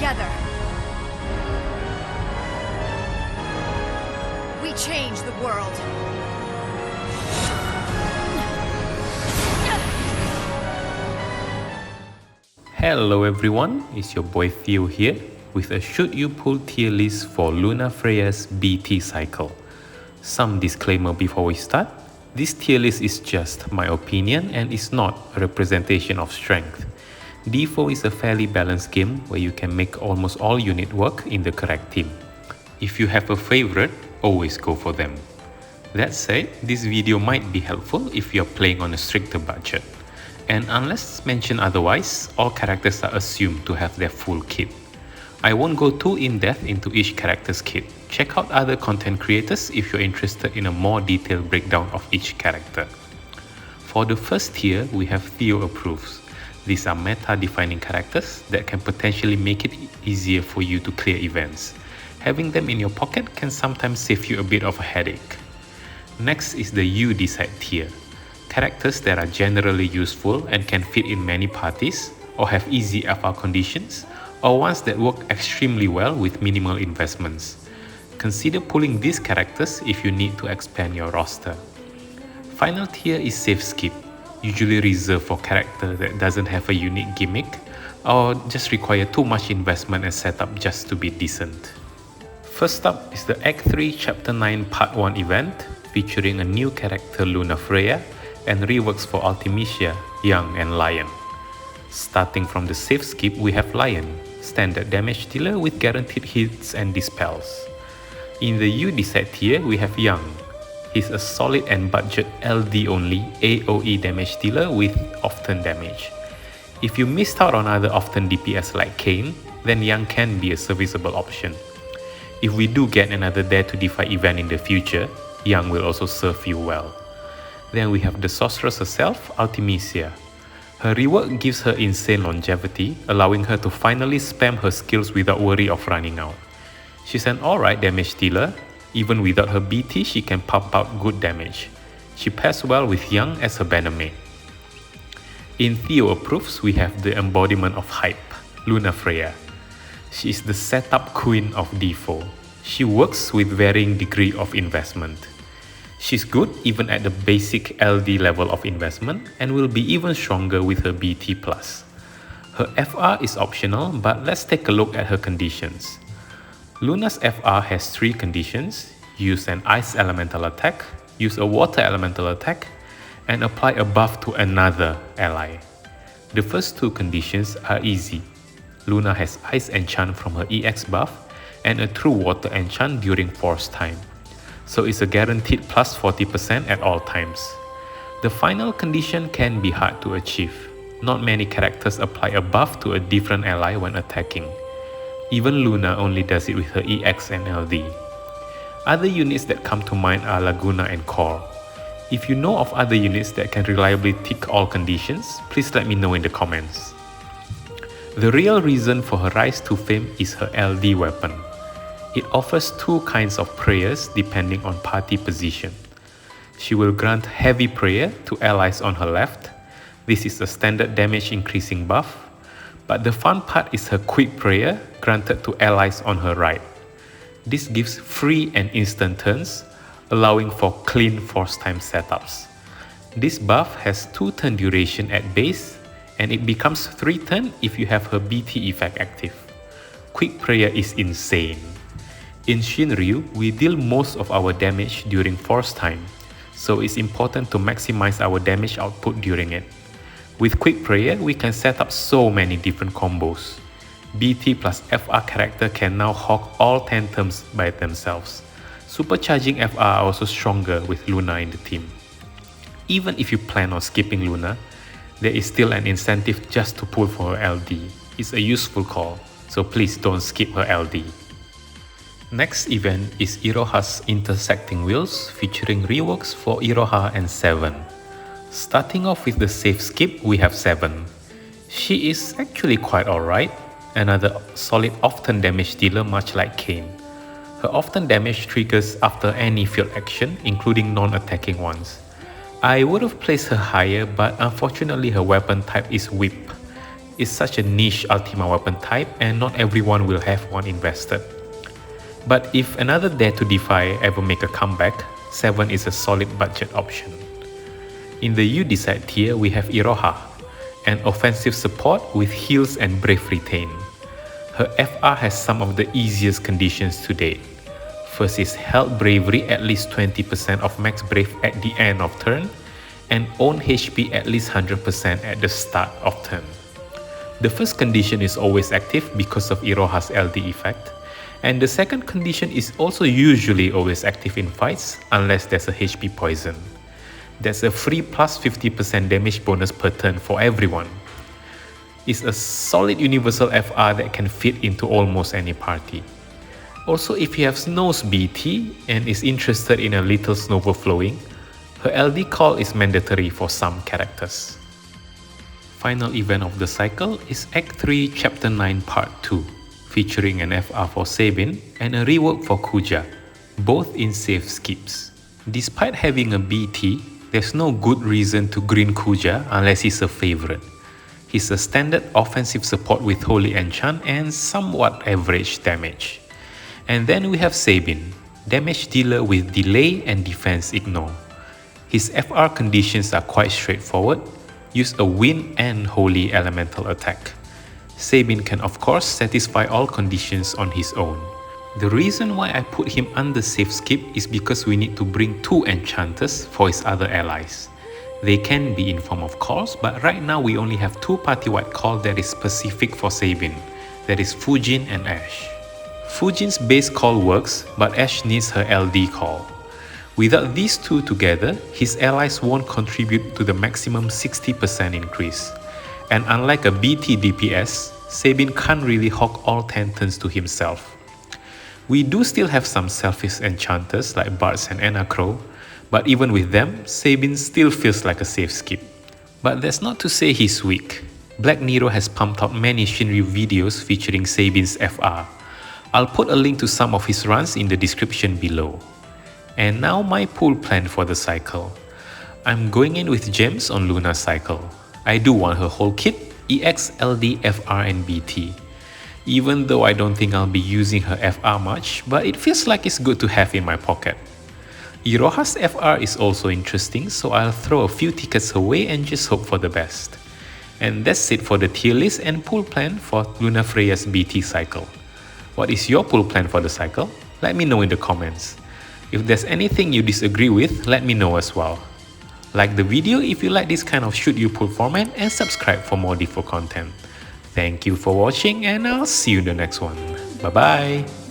together. We change the world. Hello everyone, it's your boy Theo here with a should you pull tier list for Lunafreya's BT cycle. Some disclaimer before we start, this tier list is just my opinion and is not a representation of strength. DFFOO is a fairly balanced game where you can make almost all unit work in the correct team. If you have a favorite, always go for them. That said, this video might be helpful if you are playing on a stricter budget. And unless mentioned otherwise, all characters are assumed to have their full kit. I won't go too in-depth into each character's kit. Check out other content creators if you're interested in a more detailed breakdown of each character. For the first tier, we have Theo approves. These are meta-defining characters that can potentially make it easier for you to clear events. Having them in your pocket can sometimes save you a bit of a headache. Next is the You Decide tier. Characters that are generally useful and can fit in many parties, or have easy FR conditions, or ones that work extremely well with minimal investments. Consider pulling these characters if you need to expand your roster. Final tier is Safe Skip, usually reserved for characters that doesn't have a unique gimmick, or just require too much investment and setup just to be decent. First up is the XIII Chapter 9 Part 1 event, featuring a new character Lunafreya, and reworks for Artemisia, Young and Lion. Starting from the safe skip, we have Lion, standard damage dealer with guaranteed hits and dispels. In the You Decide tier, we have Young. He's a solid and budget LD only AoE damage dealer with often damage. If you missed out on other often DPS like Kayn, then Young can be a serviceable option. If we do get another Dare to Defy event in the future, Young will also serve you well. Then we have the sorceress herself, Artemisia. Her rework gives her insane longevity, allowing her to finally spam her skills without worry of running out. She's an alright damage dealer. Even without her BT, she can pump out good damage. She pairs well with Young as her bannermate. In Theo approves, we have the embodiment of hype, Lunafreya. She is the setup queen of DFFOO. She works with varying degree of investment. She's good even at the basic LD level of investment and will be even stronger with her BT+. Her FR is optional, but let's take a look at her conditions. Luna's FR has 3 conditions: use an ice elemental attack, use a water elemental attack, and apply a buff to another ally. The first 2 conditions are easy. Luna has ice enchant from her EX buff and a true water enchant during force time. So it's a guaranteed plus 40% at all times. The final condition can be hard to achieve. Not many characters apply a buff to a different ally when attacking. Even Luna only does it with her EX and LD. Other units that come to mind are Laguna and Core. If you know of other units that can reliably tick all conditions, please let me know in the comments. The real reason for her rise to fame is her LD weapon. It offers 2 kinds of prayers depending on party position. She will grant heavy prayer to allies on her left. This is a standard damage increasing buff. But the fun part is her quick prayer granted to allies on her right. This gives free and instant turns, allowing for clean force time setups. This buff has 2 turn duration at base, and it becomes 3 turn if you have her BT effect active. Quick prayer is insane. In Shinryu, we deal most of our damage during force time, so it's important to maximize our damage output during it. With Quick Prayer, we can set up so many different combos. BT plus FR character can now hawk all 10 terms by themselves. Supercharging FR are also stronger with Luna in the team. Even if you plan on skipping Luna, there is still an incentive just to pull for her LD. It's a useful call, so please don't skip her LD. Next event is Iroha's Intersecting Wheels, featuring reworks for Iroha and 7. Starting off with the safe skip, we have 7. She is actually quite alright, another solid often damage dealer much like Kayn. Her often damage triggers after any field action, including non-attacking ones. I would have placed her higher, but unfortunately her weapon type is whip. It's such a niche Ultima weapon type and not everyone will have one invested. But if another Dare to Defy ever make a comeback, 7 is a solid budget option. In the You Decide tier, we have Iroha, an offensive support with heals and Brave Retain. Her FR has some of the easiest conditions to date. First is Held Bravery at least 20% of max Brave at the end of turn, and own HP at least 100% at the start of turn. The first condition is always active because of Iroha's LD effect, and the second condition is also usually always active in fights unless there's a HP poison. That's a free plus 50% damage bonus per turn for everyone. It's a solid universal FR that can fit into almost any party. Also, if you have Snow's BT and is interested in a little snow overflowing, her LD call is mandatory for some characters. Final event of the cycle is Act 3 Chapter 9 Part 2, featuring an FR for Sabin and a rework for Kuja, both in safe skips. Despite having a BT, there's no good reason to green Kuja unless he's a favorite. He's a standard offensive support with Holy Enchant and somewhat average damage. And then we have Sabin, damage dealer with delay and defense ignore. His FR conditions are quite straightforward. Use a wind and holy elemental attack. Sabin can of course satisfy all conditions on his own. The reason why I put him under safe skip is because we need to bring 2 enchanters for his other allies. They can be in form of calls, but right now we only have 2 party-wide calls that is specific for Sabin. That is Fujin and Ash. Fujin's base call works, but Ash needs her LD call. Without these 2 together, his allies won't contribute to the maximum 60% increase. And unlike a BT DPS, Sabin can't really hog all 10 turns to himself. We do still have some selfish enchanters like Bards and Anacro, but even with them, Sabin still feels like a safe skip. But that's not to say he's weak. Black Nero has pumped out many Shinryu videos featuring Sabin's FR. I'll put a link to some of his runs in the description below. And now my pool plan for the cycle. I'm going in with gems on Luna's cycle. I do want her whole kit, EX, LD, FR and BT. Even though I don't think I'll be using her FR much, but it feels like it's good to have in my pocket. Iroha's FR is also interesting, so I'll throw a few tickets away and just hope for the best. And that's it for the tier list and pool plan for Lunafreya's BT cycle. What is your pool plan for the cycle? Let me know in the comments. If there's anything you disagree with, let me know as well. Like the video if you like this kind of shoot you pull format, and subscribe for more DFFOO content. Thank you for watching and I'll see you in the next one. Bye bye!